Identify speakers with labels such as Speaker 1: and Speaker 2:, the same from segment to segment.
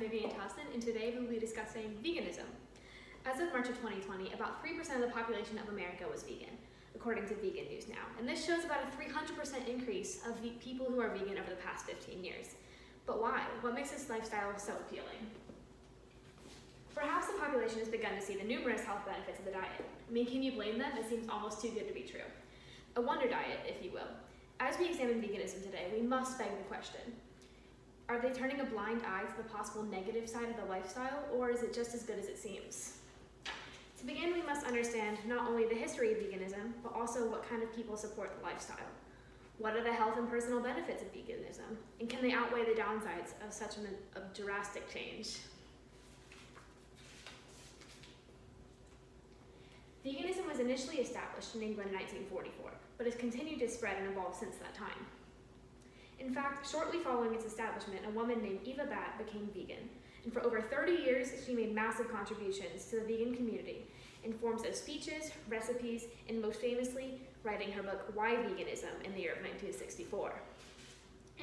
Speaker 1: Vivian Towson, and today we will be discussing veganism. As of March of 2020, about 3% of the population of America was vegan, according to Vegan News Now. And this shows about a 300% increase of people who are vegan over the past 15 years. But why? What makes this lifestyle so appealing? Perhaps the population has begun to see the numerous health benefits of the diet. I mean, can you blame them? It seems almost too good to be true. A wonder diet, if you will. As we examine veganism today, we must beg the question: are they turning a blind eye to the possible negative side of the lifestyle, or is it just as good as it seems? To begin, we must understand not only the history of veganism, but also what kind of people support the lifestyle. What are the health and personal benefits of veganism, and can they outweigh the downsides of such a drastic change? Veganism was initially established in England in 1944, but has continued to spread and evolve since that time. In fact, shortly following its establishment, a woman named Eva Batt became vegan, and for over 30 years, she made massive contributions to the vegan community in forms of speeches, recipes, and most famously, writing her book, Why Veganism, in the year of 1964.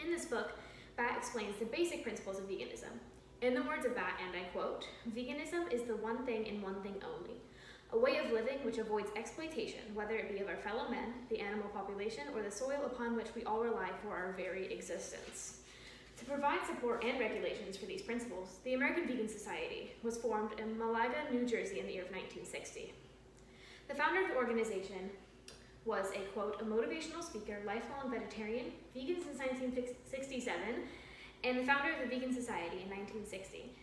Speaker 1: In this book, Batt explains the basic principles of veganism. In the words of Batt, and I quote, "Veganism is the one thing and one thing only, a way of living which avoids exploitation, whether it be of our fellow men, the animal population, or the soil upon which we all rely for our very existence." To provide support and regulations for these principles, the American Vegan Society was formed in Malaga, New Jersey in the year of 1960. The founder of the organization was a, quote, "a motivational speaker, lifelong vegetarian, vegan since 1967, and the founder of the Vegan Society in 1960,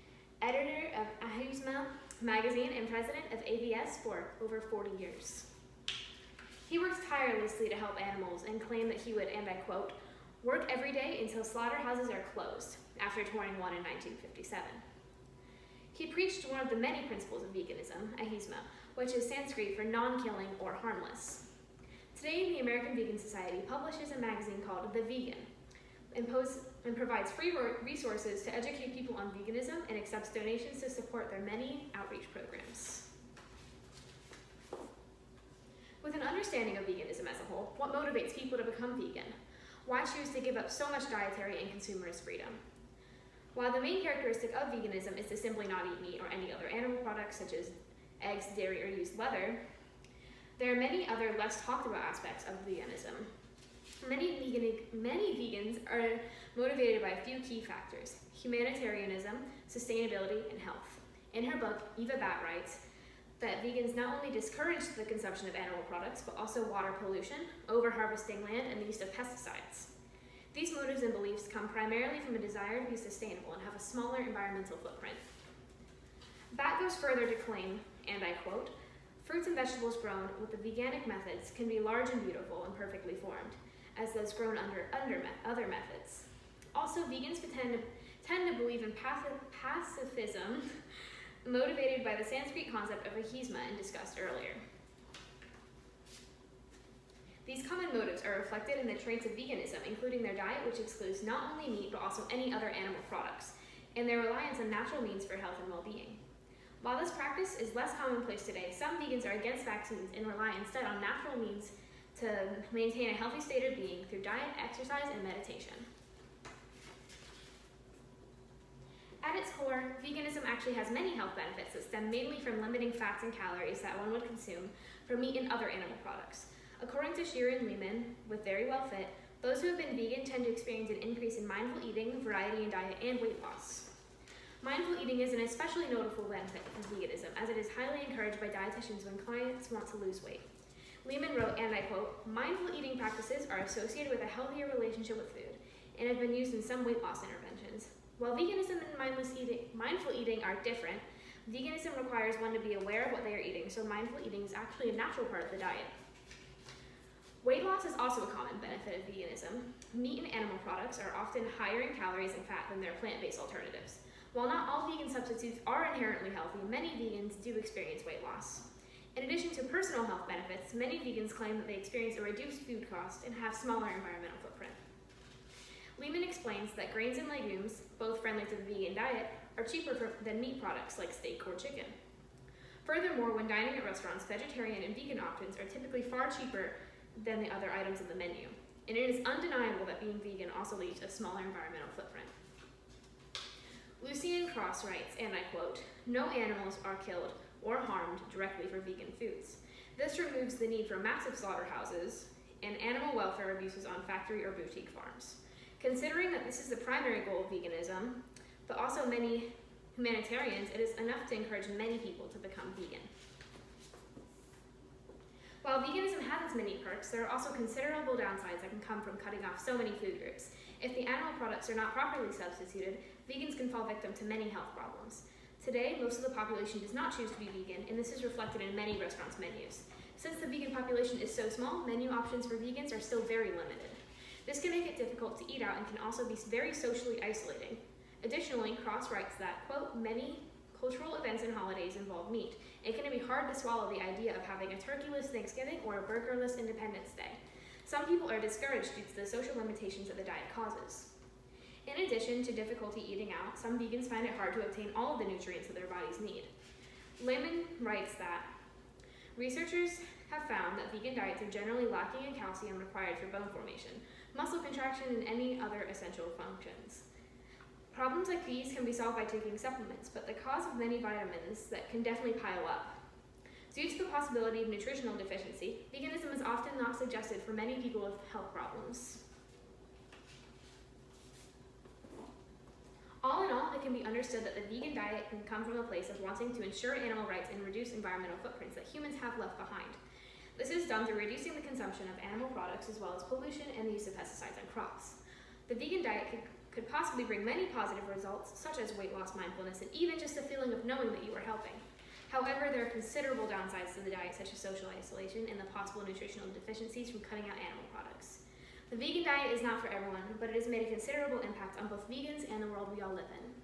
Speaker 1: editor of Ahimsa magazine and president of AVS for over 40 years. He works tirelessly to help animals and claimed that he would, and I quote, "work every day until slaughterhouses are closed," after touring one in 1957. He preached one of the many principles of veganism, Ahimsa, which is Sanskrit for non-killing or harmless. Today, the American Vegan Society publishes a magazine called The Vegan and provides free resources to educate people on veganism and accepts donations to support their many outreach programs. With an understanding of veganism as a whole, what motivates people to become vegan? Why choose to give up so much dietary and consumerist freedom? While the main characteristic of veganism is to simply not eat meat or any other animal products such as eggs, dairy, or used leather, there are many other less talked about aspects of veganism. Many vegans are motivated by a few key factors: humanitarianism, sustainability, and health. In her book, Eva Batt writes that vegans not only discourage the consumption of animal products, but also water pollution, over-harvesting land, and the use of pesticides. These motives and beliefs come primarily from a desire to be sustainable and have a smaller environmental footprint. Batt goes further to claim, and I quote, "fruits and vegetables grown with the veganic methods can be large and beautiful and perfectly formed, as those grown under other methods. Also, vegans tend to believe in pacifism, motivated by the Sanskrit concept of Ahimsa and discussed earlier. These common motives are reflected in the traits of veganism, including their diet, which excludes not only meat, but also any other animal products, and their reliance on natural means for health and well-being. While this practice is less commonplace today, some vegans are against vaccines and rely instead on natural means to maintain a healthy state of being through diet, exercise, and meditation. At its core, veganism actually has many health benefits that stem mainly from limiting fats and calories that one would consume from meat and other animal products. According to Sharon Lehman with Very Well Fit, those who have been vegan tend to experience an increase in mindful eating, variety in diet, and weight loss. Mindful eating is an especially notable benefit of veganism, as it is highly encouraged by dietitians when clients want to lose weight. Lehman wrote, and I quote, "mindful eating practices are associated with a healthier relationship with food and have been used in some weight loss interventions. While veganism and mindful eating are different, veganism requires one to be aware of what they are eating, so mindful eating is actually a natural part of the diet." Weight loss is also a common benefit of veganism. Meat and animal products are often higher in calories and fat than their plant-based alternatives. While not all vegan substitutes are inherently healthy, many vegans do experience weight loss. In addition to personal health benefits, many vegans claim that they experience a reduced food cost and have smaller environmental footprint. Lehman explains that grains and legumes, both friendly to the vegan diet, are cheaper than meat products like steak or chicken. Furthermore, when dining at restaurants, vegetarian and vegan options are typically far cheaper than the other items in the menu, and it is undeniable that being vegan also leaves a smaller environmental footprint. Lucian Cross writes, and I quote, "No animals are killed or harmed directly for vegan foods. This removes the need for massive slaughterhouses and animal welfare abuses on factory or boutique farms. Considering that this is the primary goal of veganism, but also many humanitarians, it is enough to encourage many people to become vegan." While veganism has its many perks, there are also considerable downsides that can come from cutting off so many food groups. If the animal products are not properly substituted, vegans can fall victim to many health problems. Today, most of the population does not choose to be vegan, and this is reflected in many restaurants' menus. Since the vegan population is so small, menu options for vegans are still very limited. This can make it difficult to eat out and can also be very socially isolating. Additionally, Cross writes that, quote, "Many cultural events and holidays involve meat. It can be hard to swallow the idea of having a turkeyless Thanksgiving or a burgerless Independence Day. Some people are discouraged due to the social limitations that the diet causes." In addition to difficulty eating out, some vegans find it hard to obtain all of the nutrients that their bodies need. Lehman writes that, "Researchers have found that vegan diets are generally lacking in calcium required for bone formation, muscle contraction, and any other essential functions. Problems like these can be solved by taking supplements, but the cause of many vitamins that can definitely pile up. Due to the possibility of nutritional deficiency, veganism is often not suggested for many people with health problems." All in all, it can be understood that the vegan diet can come from a place of wanting to ensure animal rights and reduce environmental footprints that humans have left behind. This is done through reducing the consumption of animal products as well as pollution and the use of pesticides on crops. The vegan diet could possibly bring many positive results, such as weight loss, mindfulness, and even just a feeling of knowing that you are helping. However, there are considerable downsides to the diet, such as social isolation and the possible nutritional deficiencies from cutting out animal products. The vegan diet is not for everyone, but it has made a considerable impact on both vegans and the world we all live in.